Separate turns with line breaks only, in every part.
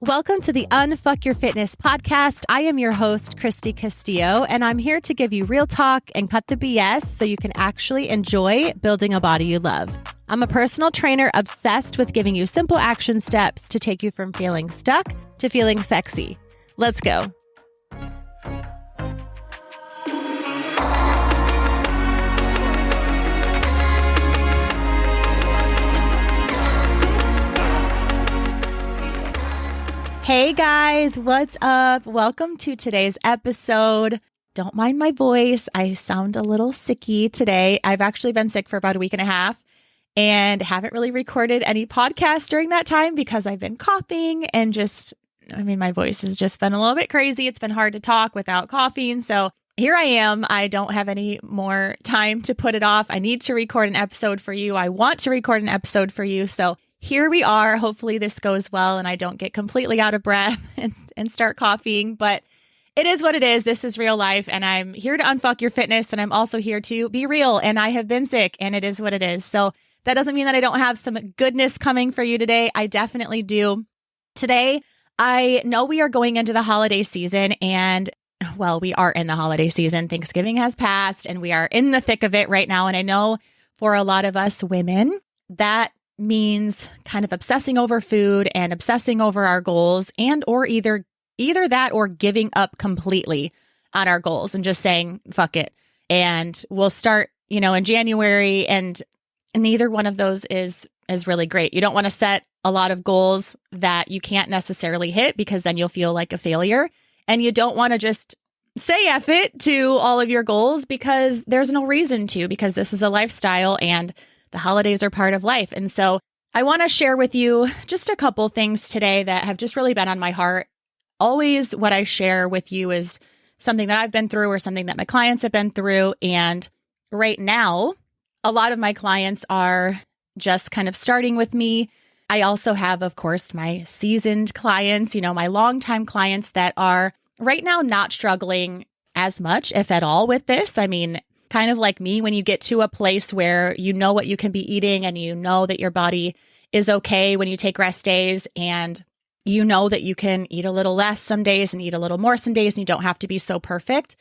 Welcome to the Unfuck Your Fitness podcast. I am your host, Christy Castillo, and I'm here to give you real talk and cut the BS so you can actually enjoy building a body you love. I'm a personal trainer obsessed with giving you simple action steps to take you from feeling stuck to feeling sexy. Let's go. Hey guys, what's up? Welcome to today's episode. Don't mind my voice. I sound a little sicky today. I've actually been sick for about a week and a half and haven't really recorded any podcasts during that time because I've been coughing and my voice has just been a little bit crazy. It's been hard to talk without coughing. So here I am. I don't have any more time to put it off. I need to record an episode for you. I want to record an episode for you. So here we are. Hopefully this goes well and I don't get completely out of breath and start coughing, but it is what it is. This is real life and I'm here to unfuck your fitness and I'm also here to be real and I have been sick and it is what it is. So that doesn't mean that I don't have some goodness coming for you today. I definitely do. Today, I know we are going into the holiday season and we are in the holiday season. Thanksgiving has passed and we are in the thick of it right now. And I know for a lot of us women, that means kind of obsessing over food and obsessing over our goals and or either that or giving up completely on our goals and just saying, fuck it. And we'll start, in January and neither one of those is really great. You don't want to set a lot of goals that you can't necessarily hit because then you'll feel like a failure. And you don't want to just say F it to all of your goals because there's no reason to, because this is a lifestyle and the holidays are part of life. And so I want to share with you just a couple things today that have just really been on my heart. Always what I share with you is something that I've been through or something that my clients have been through. And right now, a lot of my clients are just kind of starting with me. I also have, of course, my seasoned clients, my longtime clients that are right now not struggling as much, if at all, with this. I mean, kind of like me, when you get to a place where you know what you can be eating and you know that your body is okay when you take rest days and you know that you can eat a little less some days and eat a little more some days and you don't have to be so perfect,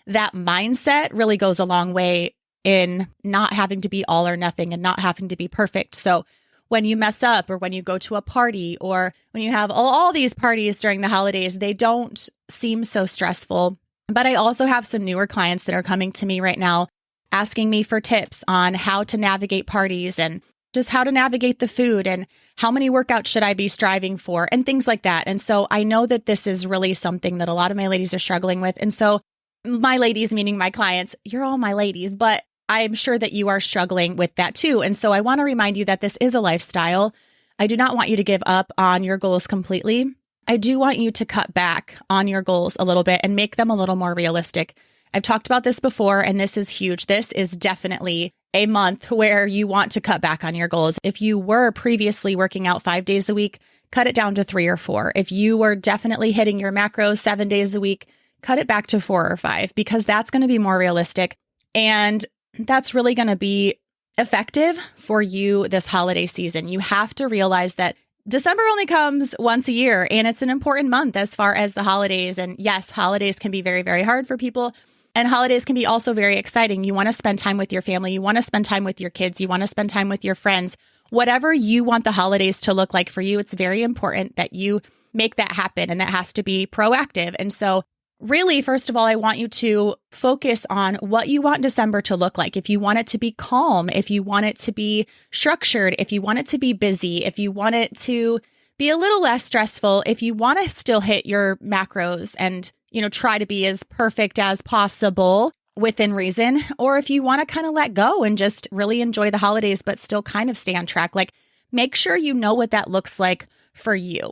that mindset really goes a long way in not having to be all or nothing and not having to be perfect. So when you mess up or when you go to a party or when you have all these parties during the holidays, they don't seem so stressful. But I also have some newer clients that are coming to me right now asking me for tips on how to navigate parties and just how to navigate the food and how many workouts should I be striving for and things like that. And so I know that this is really something that a lot of my ladies are struggling with. And so my ladies, meaning my clients, you're all my ladies, but I'm sure that you are struggling with that too. And so I want to remind you that this is a lifestyle. I do not want you to give up on your goals completely. I do want you to cut back on your goals a little bit and make them a little more realistic. I've talked about this before, and this is huge. This is definitely a month where you want to cut back on your goals. If you were previously working out 5 days a week, cut it down to 3 or 4. If you were definitely hitting your macros 7 days a week, cut it back to 4 or 5, because that's going to be more realistic. And that's really going to be effective for you this holiday season. You have to realize that December only comes once a year, and it's an important month as far as the holidays. And yes, holidays can be very, very hard for people. And holidays can be also very exciting. You want to spend time with your family. You want to spend time with your kids. You want to spend time with your friends. Whatever you want the holidays to look like for you, it's very important that you make that happen. And that has to be proactive. And so really, first of all, I want you to focus on what you want December to look like. If you want it to be calm, if you want it to be structured, if you want it to be busy, if you want it to be a little less stressful, if you want to still hit your macros and, try to be as perfect as possible within reason, or if you want to kind of let go and just really enjoy the holidays, but still kind of stay on track, make sure you know what that looks like for you.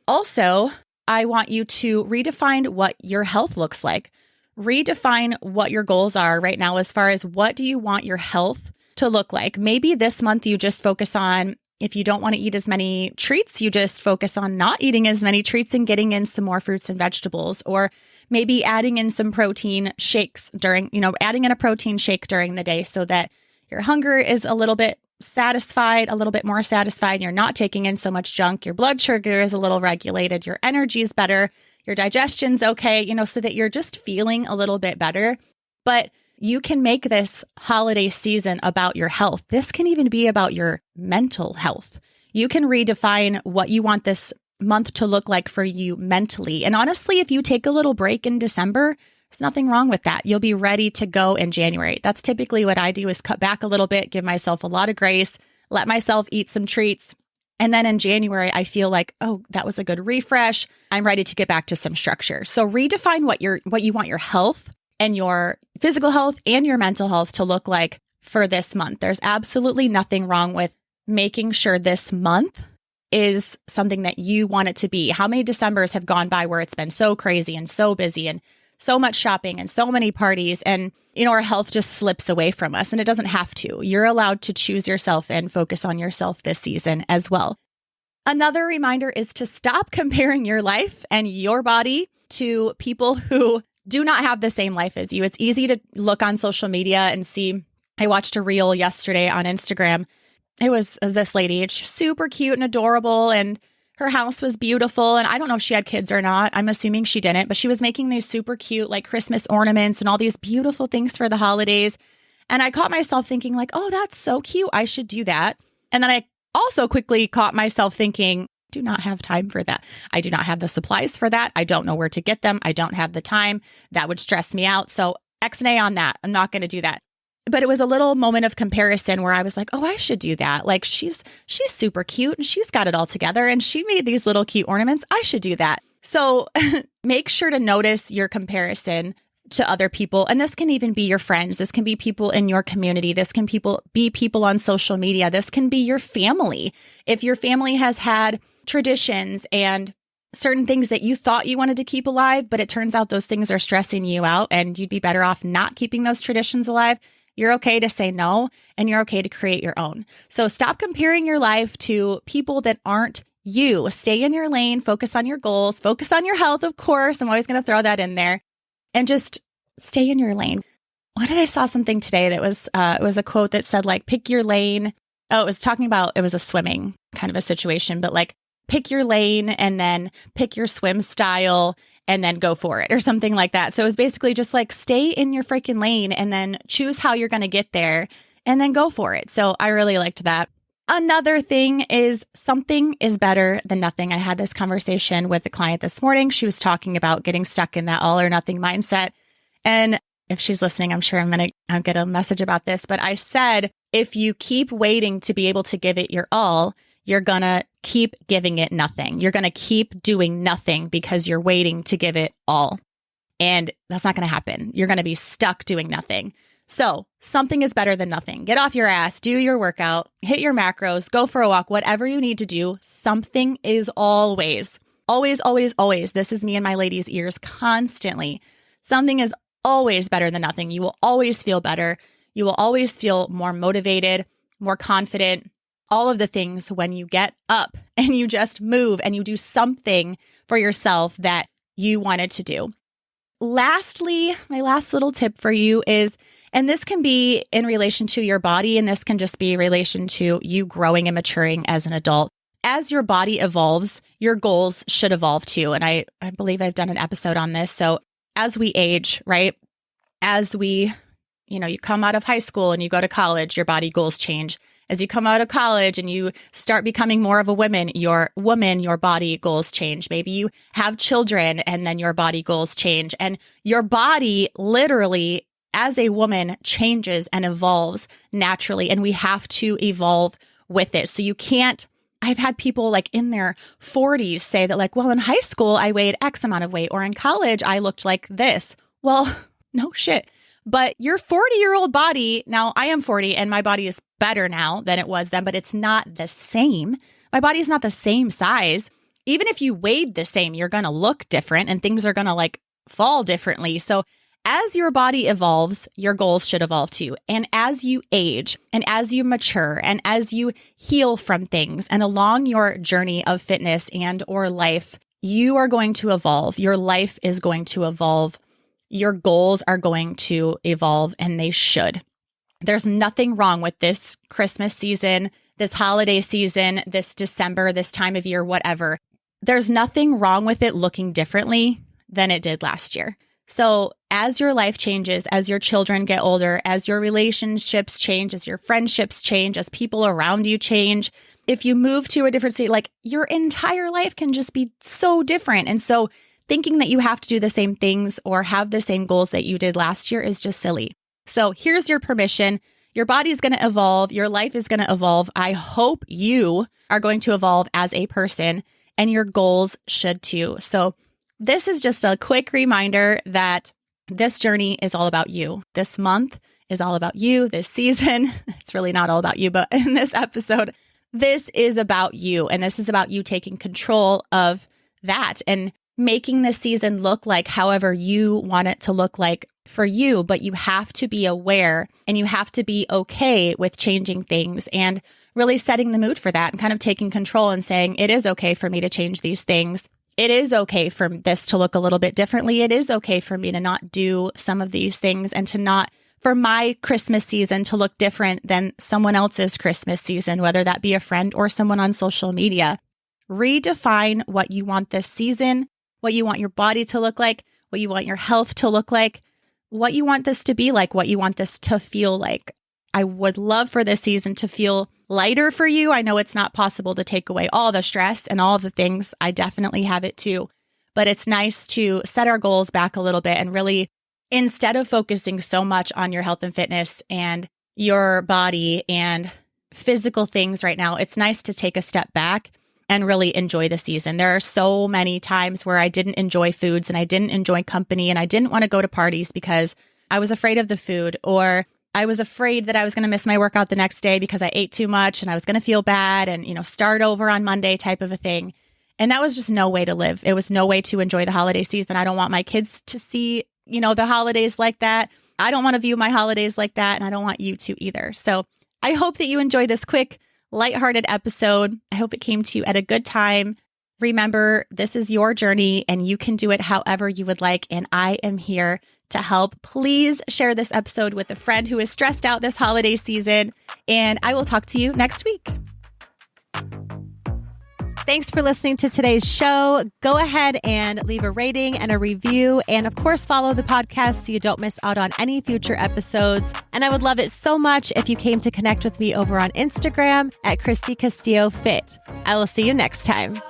Also, I want you to redefine what your health looks like. Redefine what your goals are right now as far as what do you want your health to look like. Maybe this month you just focus on, if you don't want to eat as many treats, you just focus on not eating as many treats and getting in some more fruits and vegetables, or maybe adding in some protein shakes adding in a protein shake during the day so that your hunger is a little bit satisfied, a little bit more satisfied, and you're not taking in so much junk. Your blood sugar is a little regulated. Your energy is better. Your digestion's okay, so that you're just feeling a little bit better. But you can make this holiday season about your health. This can even be about your mental health. You can redefine what you want this month to look like for you mentally. And honestly, if you take a little break in December, there's nothing wrong with that. You'll be ready to go in January. That's typically what I do, is cut back a little bit, give myself a lot of grace, let myself eat some treats. And then in January, I feel like, oh, that was a good refresh. I'm ready to get back to some structure. So redefine what you want your health and your physical health and your mental health to look like for this month. There's absolutely nothing wrong with making sure this month is something that you want it to be. How many Decembers have gone by where it's been so crazy and so busy and so much shopping and so many parties, and our health just slips away from us, and it doesn't have to. You're allowed to choose yourself and focus on yourself this season as well. Another reminder is to stop comparing your life and your body to people who do not have the same life as you. It's easy to look on social media and see. I watched a reel yesterday on Instagram. It was this lady. It's super cute and adorable, and her house was beautiful. And I don't know if she had kids or not. I'm assuming she didn't, but she was making these super cute like Christmas ornaments and all these beautiful things for the holidays. And I caught myself thinking like, oh, that's so cute. I should do that. And then I also quickly caught myself thinking, do not have time for that. I do not have the supplies for that. I don't know where to get them. I don't have the time. That would stress me out. So X and A on that. I'm not going to do that. But it was a little moment of comparison where I was like, oh, I should do that. Like she's super cute and she's got it all together and she made these little cute ornaments. I should do that. So make sure to notice your comparison to other people. And this can even be your friends. This can be people in your community. This can be people on social media. This can be your family. If your family has had traditions and certain things that you thought you wanted to keep alive, but it turns out those things are stressing you out and you'd be better off not keeping those traditions alive, you're okay to say no, and you're okay to create your own. So stop comparing your life to people that aren't you. Stay in your lane, focus on your goals, focus on your health, of course. I'm always going to throw that in there, and just stay in your lane. What did I saw something today that was, it was a quote that said like, pick your lane. Oh, it was talking about, it was a swimming kind of a situation, but like pick your lane and then pick your swim style and then go for it or something like that. So it was basically just like stay in your freaking lane and then choose how you're going to get there and then go for it. So I really liked that. Another thing is something is better than nothing. I had this conversation with a client this morning. She was talking about getting stuck in that all or nothing mindset. And if she's listening, I'm sure I'll get a message about this. But I said, if you keep waiting to be able to give it your all, you're going to keep giving it nothing. You're going to keep doing nothing because you're waiting to give it all. And that's not going to happen. You're going to be stuck doing nothing. So something is better than nothing. Get off your ass, do your workout, hit your macros, go for a walk, whatever you need to do. Something is always, always, always, always. This is me in my ladies' ears constantly. Something is always better than nothing. You will always feel better. You will always feel more motivated, more confident. All of the things when you get up and you just move and you do something for yourself that you wanted to do. Lastly, my last little tip for you is, and this can be in relation to your body, and this can just be in relation to you growing and maturing as an adult. As your body evolves, your goals should evolve too. And I believe I've done an episode on this. So as we age, right? As we, you come out of high school and you go to college, your body goals change. As you come out of college and you start becoming more of a woman, your body goals change. Maybe you have children and then your body goals change. And your body literally, as a woman, changes and evolves naturally. And we have to evolve with it. So you can't, I've had people like in their 40s say that like, well, in high school, I weighed X amount of weight, or in college, I looked like this. Well, no shit. But your 40-year-old body, now I am 40 and my body is better now than it was then, but it's not the same. My body is not the same size. Even if you weighed the same, you're going to look different and things are going to like fall differently. So as your body evolves, your goals should evolve too. And as you age and as you mature and as you heal from things and along your journey of fitness and or life, you are going to evolve. Your life is going to evolve. Your goals are going to evolve, and they should. There's nothing wrong with this Christmas season, this holiday season, this December, this time of year, whatever. There's nothing wrong with it looking differently than it did last year. So as your life changes, as your children get older, as your relationships change, as your friendships change, as people around you change, if you move to a different state, like your entire life can just be so different. And so thinking that you have to do the same things or have the same goals that you did last year is just silly. So here's your permission. Your body is going to evolve. Your life is going to evolve. I hope you are going to evolve as a person, and your goals should too. So this is just a quick reminder that this journey is all about you. This month is all about you. This season, it's really not all about you, but in this episode, this is about you. And this is about you taking control of that and making this season look like however you want it to look like for you. But you have to be aware and you have to be okay with changing things and really setting the mood for that and kind of taking control and saying, it is okay for me to change these things. It is okay for this to look a little bit differently. It is okay for me to not do some of these things and to not, for my Christmas season to look different than someone else's Christmas season, whether that be a friend or someone on social media. Redefine what you want this season, what you want your body to look like, what you want your health to look like, what you want this to be like, what you want this to feel like. I would love for this season to feel lighter for you. I know it's not possible to take away all the stress and all the things. I definitely have it too. But it's nice to set our goals back a little bit and really, instead of focusing so much on your health and fitness and your body and physical things right now, it's nice to take a step back and really enjoy the season. There are so many times where I didn't enjoy foods and I didn't enjoy company and I didn't want to go to parties because I was afraid of the food, or I was afraid that I was going to miss my workout the next day because I ate too much and I was going to feel bad and, start over on Monday type of a thing. And that was just no way to live. It was no way to enjoy the holiday season. I don't want my kids to see, the holidays like that. I don't want to view my holidays like that. And I don't want you to either. So I hope that you enjoyed this quick, lighthearted episode. I hope it came to you at a good time. Remember, this is your journey and you can do it however you would like. And I am here to help. Please share this episode with a friend who is stressed out this holiday season. And I will talk to you next week. Thanks for listening to today's show. Go ahead and leave a rating and a review. And of course, follow the podcast so you don't miss out on any future episodes. And I would love it so much if you came to connect with me over on Instagram at Christy Castillo Fit. I will see you next time.